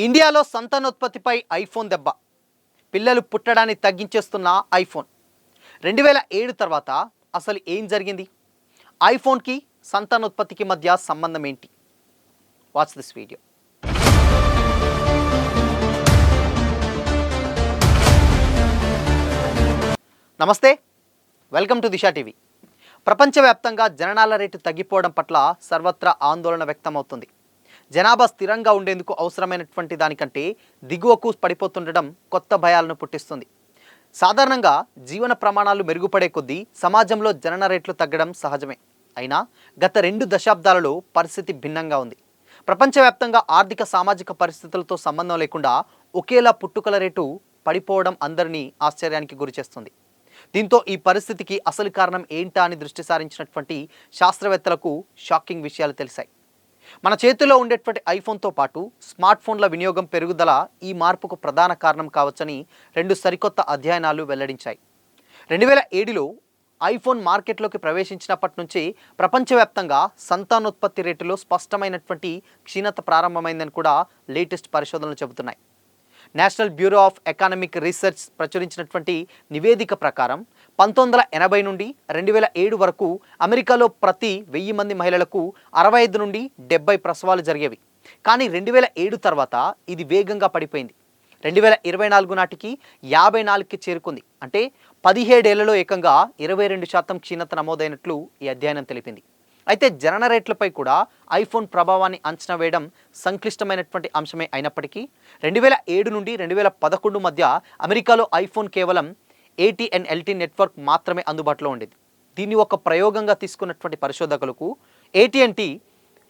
ఇండియాలో సంతానోత్పత్తిపై ఐఫోన్ దెబ్బ. పిల్లలు పుట్టడాన్ని తగ్గించేస్తున్న ఐఫోన్. 2007 తర్వాత అసలు ఏం జరిగింది? ఐఫోన్కి సంతానోత్పత్తికి మధ్య సంబంధం ఏంటి? Watch this video. నమస్తే, వెల్కమ్ టు దిశా టీవీ. ప్రపంచవ్యాప్తంగా జననాల రేటు తగ్గిపోవడం పట్ల సర్వత్రా ఆందోళన వ్యక్తమవుతుంది. జనాభా స్థిరంగా ఉండేందుకు అవసరమైనటువంటి దానికంటే దిగువకు పడిపోతుండడం కొత్త భయాలను పుట్టిస్తుంది. సాధారణంగా జీవన ప్రమాణాలు మెరుగుపడే కొద్దీ సమాజంలో జనన రేట్లు తగ్గడం సహజమే. అయినా గత 2 దశాబ్దాలలో పరిస్థితి భిన్నంగా ఉంది. ప్రపంచవ్యాప్తంగా ఆర్థిక సామాజిక పరిస్థితులతో సంబంధం లేకుండా ఒకేలా పుట్టుకల రేటు పడిపోవడం అందరినీ ఆశ్చర్యానికి గురిచేస్తుంది. దీంతో ఈ పరిస్థితికి అసలు కారణం ఏంటా అని దృష్టి సారించినటువంటి శాస్త్రవేత్తలకు షాకింగ్ విషయాలు తెలిసాయి. మన చేతిలో ఉండేటువంటి ఐఫోన్తో పాటు స్మార్ట్ ఫోన్ల వినియోగం పెరుగుదల ఈ మార్పుకు ప్రధాన కారణం కావచ్చని 2 సరికొత్త అధ్యయనాలు వెల్లడించాయి. 2007లో ఐఫోన్ మార్కెట్లోకి ప్రవేశించినప్పటి నుంచి ప్రపంచవ్యాప్తంగా సంతానోత్పత్తి రేటులో స్పష్టమైనటువంటి క్షీణత ప్రారంభమైందని కూడా లేటెస్ట్ పరిశోధనలు చెబుతున్నాయి. National Bureau of Economic Research ప్రచురించినటువంటి నివేదిక ప్రకారం 1980 నుండి 2007 వరకు అమెరికాలో ప్రతి 1000 మంది మహిళలకు 65 నుండి 70 ప్రసవాలు జరిగేవి. కానీ 2007 తర్వాత ఇది వేగంగా పడిపోయింది. 2024 నాటికి 54కి చేరుకుంది. అంటే 17 ఏళ్లలో ఏకంగా 22% క్షీణత నమోదైనట్లు ఈ అధ్యయనం తెలిపింది. అయితే జనన రేట్లపై కూడా ఐఫోన్ ప్రభావాన్ని అంచనా వేయడం సంక్లిష్టమైనటువంటి అంశమే అయినప్పటికీ 2007 నుండి 2011 మధ్య అమెరికాలో ఐఫోన్ కేవలం AT&T నెట్వర్క్ మాత్రమే అందుబాటులో ఉండేది. దీన్ని ఒక ప్రయోగంగా తీసుకున్నటువంటి పరిశోధకులకు AT&T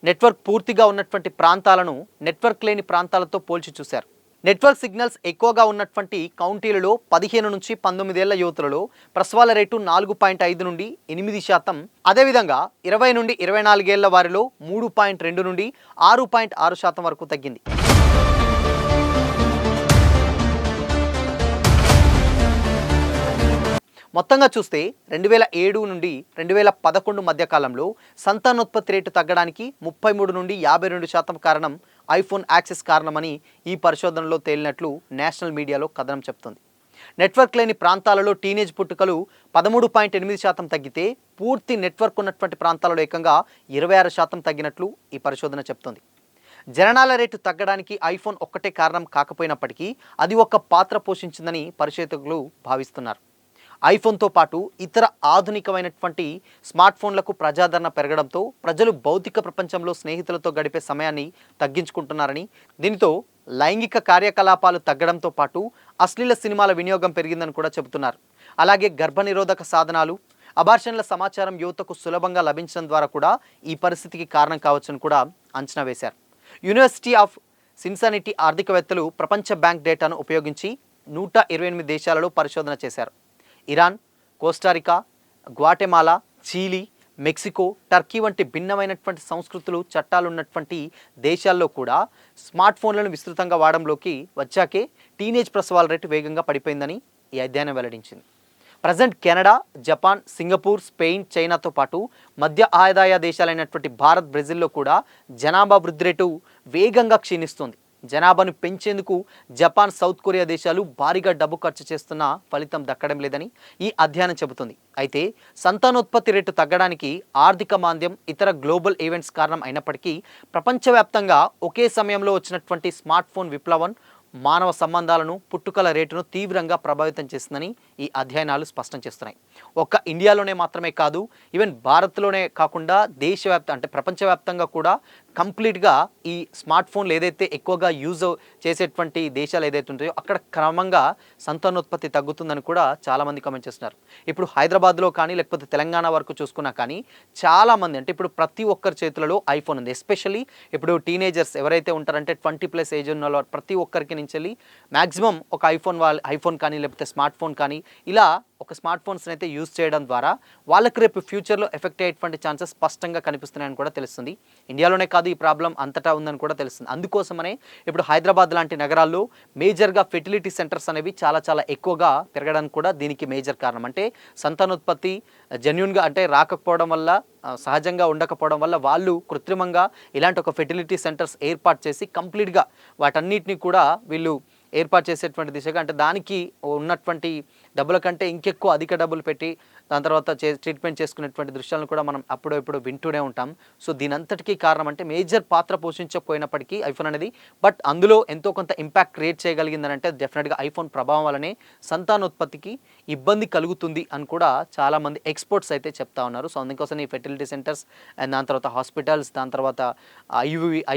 నెట్వర్క్ పూర్తిగా ఉన్నటువంటి ప్రాంతాలను నెట్వర్క్ లేని ప్రాంతాలతో పోల్చి చూశారు. నెట్వర్క్ సిగ్నల్స్ ఎక్కువగా ఉన్నటువంటి కౌంటీలలో 15 నుంచి 19 ఏళ్ల యువతులలో ప్రసవాల రేటు 4.5 నుండి 8%, అదేవిధంగా 20 నుండి 24 ఏళ్ల వారిలో 3.2 నుండి 6.6% వరకు తగ్గింది. మొత్తంగా చూస్తే 2007 నుండి 2011 మధ్య కాలంలో సంతానోత్పత్తి రేటు తగ్గడానికి 33 నుండి 52% కారణం ఐఫోన్ యాక్సెస్ కారణమని ఈ పరిశోధనలో తేలినట్లు నేషనల్ మీడియాలో కథనం చెప్తుంది. నెట్వర్క్ లేని ప్రాంతాలలో టీనేజ్ పుట్టుకలు 13.8% తగ్గితే పూర్తి నెట్వర్క్ ఉన్నటువంటి ప్రాంతాలలో ఏకంగా 26% తగ్గినట్లు ఈ పరిశోధన చెప్తుంది. జననాల రేటు తగ్గడానికి ఐఫోన్ ఒక్కటే కారణం కాకపోయినప్పటికీ అది ఒక పాత్ర పోషించిందని పరిశోధకులు భావిస్తున్నారు. ఐఫోన్తో పాటు ఇతర ఆధునికమైనటువంటి స్మార్ట్ ఫోన్లకు ప్రజాదరణ పెరగడంతో ప్రజలు భౌతిక ప్రపంచంలో స్నేహితులతో గడిపే సమయాన్ని తగ్గించుకుంటున్నారని, దీనితో లైంగిక కార్యకలాపాలు తగ్గడంతో పాటు అశ్లీల సినిమాల వినియోగం పెరిగిందని కూడా చెబుతున్నారు. అలాగే గర్భనిరోధక సాధనాలు, అబార్షన్ల సమాచారం యువతకు సులభంగా లభించడం ద్వారా కూడా ఈ పరిస్థితికి కారణం కావచ్చని కూడా అంచనా వేశారు. యూనివర్సిటీ ఆఫ్ సిన్సినాటి ఆర్థికవేత్తలు ప్రపంచ బ్యాంక్ డేటాను ఉపయోగించి 128 దేశాలలో పరిశోధన చేశారు. Iran, Costa Rica, Guatemala, Chile, Mexico, Turkey వంటి భిన్నమైనటువంటి సంస్కృతులు, చట్టాలు ఉన్నటువంటి దేశాల్లో కూడా స్మార్ట్ ఫోన్లను విస్తృతంగా వాడడంలోకి వచ్చాకే టీనేజ్ ప్రసవాల రేటు వేగంగా పడిపోయిందని ఈ అధ్యయనం వెల్లడించింది. Present Canada, Japan, Singapore, Spain, చైనాతో పాటు మధ్య ఆదాయ దేశాలైనటువంటి భారత్, బ్రెజిల్లో కూడా జనాభా వృద్ధి రేటు వేగంగా క్షీణిస్తుంది. జనాభాను పెంచేందుకు జపాన్, సౌత్ కొరియా దేశాలు భారీగా డబ్బు ఖర్చు చేస్తున్న ఫలితం దక్కడం లేదని ఈ అధ్యయనం చెబుతుంది. అయితే సంతానోత్పత్తి రేటు తగ్గడానికి ఆర్థిక మాంద్యం, ఇతర గ్లోబల్ ఈవెంట్స్ కారణం అయినప్పటికీ ప్రపంచవ్యాప్తంగా ఒకే సమయంలో వచ్చినటువంటి స్మార్ట్ ఫోన్ విప్లవం మానవ సంబంధాలను, పుట్టుకల రేటును తీవ్రంగా ప్రభావితం చేస్తుందని ఈ అధ్యయనాలు స్పష్టం చేస్తున్నాయి. ఒక్క ఇండియాలోనే మాత్రమే కాదు, ఈవెన్ భారత్లోనే కాకుండా అంటే ప్రపంచవ్యాప్తంగా కూడా కంప్లీట్గా ఈ స్మార్ట్ ఫోన్లు ఏదైతే ఎక్కువగా యూజ్ చేసేటువంటి దేశాలు ఏదైతే ఉంటాయో అక్కడ క్రమంగా సంతానోత్పత్తి తగ్గుతుందని కూడా చాలామంది కామెంట్ చేస్తున్నారు. ఇప్పుడు హైదరాబాద్లో కానీ లేకపోతే తెలంగాణ వరకు చూసుకున్నా కానీ చాలామంది, అంటే ఇప్పుడు ప్రతి ఒక్కరి చేతులలో ఐఫోన్ ఉంది. ఎస్పెషల్లీ ఇప్పుడు టీనేజర్స్ ఎవరైతే ఉంటారంటే 20+ ఏజ్ ఉన్న ప్రతి ఒక్కరికి నుంచి మ్యాక్సిమం ఒక ఐఫోన్ కానీ లేకపోతే స్మార్ట్ ఫోన్ కానీ ఇలా ఒక స్మార్ట్ ఫోన్స్ని అయితే యూజ్ చేయడం ద్వారా వాళ్ళకి రేపు ఫ్యూచర్లో ఎఫెక్ట్ అయ్యేటువంటి ఛాన్సెస్ స్పష్టంగా కనిపిస్తున్నాయని కూడా తెలుస్తుంది. ఇండియాలోనే కాదు ఈ ప్రాబ్లం అంతటా ఉందని కూడా తెలుస్తుంది. అందుకోసమనే ఇప్పుడు హైదరాబాద్ లాంటి నగరాల్లో మేజర్గా ఫెర్టిలిటీ సెంటర్స్ అనేవి చాలా చాలా ఎక్కువగా పెరగడానికి కూడా దీనికి మేజర్ కారణం. అంటే సంతానోత్పత్తి జెన్యున్గా అంటే రాకపోవడం వల్ల, సహజంగా ఉండకపోవడం వల్ల వాళ్ళు కృత్రిమంగా ఇలాంటి ఒక ఫెర్టిలిటీ సెంటర్స్ ఏర్పాటు చేసి కంప్లీట్గా వాటన్నిటిని కూడా వీళ్ళు ఏర్పాటు చేసేటువంటి దిశగా, అంటే దానికి ఉన్నటువంటి డబ్బుల కంటే ఇంకెక్కువ అధిక డబ్బులు పెట్టి దాని తర్వాత ట్రీట్మెంట్ చేసుకునేటువంటి దృశ్యాలను కూడా మనం అప్పుడప్పుడు వింటూనే ఉంటాం. సో దీనంతటికీ కారణం అంటే మేజర్ పాత్ర పోషించకపోయినప్పటికీ ఐఫోన్ అనేది, బట్ అందులో ఎంతో కొంత ఇంపాక్ట్ క్రియేట్ చేయగలిగిందని అంటే డెఫినెట్గా ఐఫోన్ ప్రభావం వల్లనే సంతానోత్పత్తికి ఇబ్బంది కలుగుతుంది అని కూడా చాలామంది ఎక్స్పర్ట్స్ అయితే చెప్తా ఉన్నారు. సో అందుకోసం ఈ ఫెర్టిలిటీ సెంటర్స్ అండ్ దాని తర్వాత హాస్పిటల్స్, దాని తర్వాత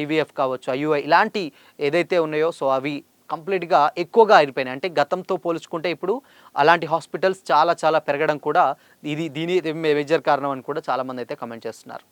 ఐవీఎఫ్ కావచ్చు, ఐయుఐ ఇలాంటి ఏదైతే ఉన్నాయో సో అవి కంప్లీట్గా ఎక్కువగా అయిపోయినాయి. అంటే గతంతో పోల్చుకుంటే ఇప్పుడు అలాంటి హాస్పిటల్స్ చాలా చాలా పెరగడం కూడా దీని మేజర్ కారణం అని కూడా చాలామంది అయితే కమెంట్ చేస్తున్నారు.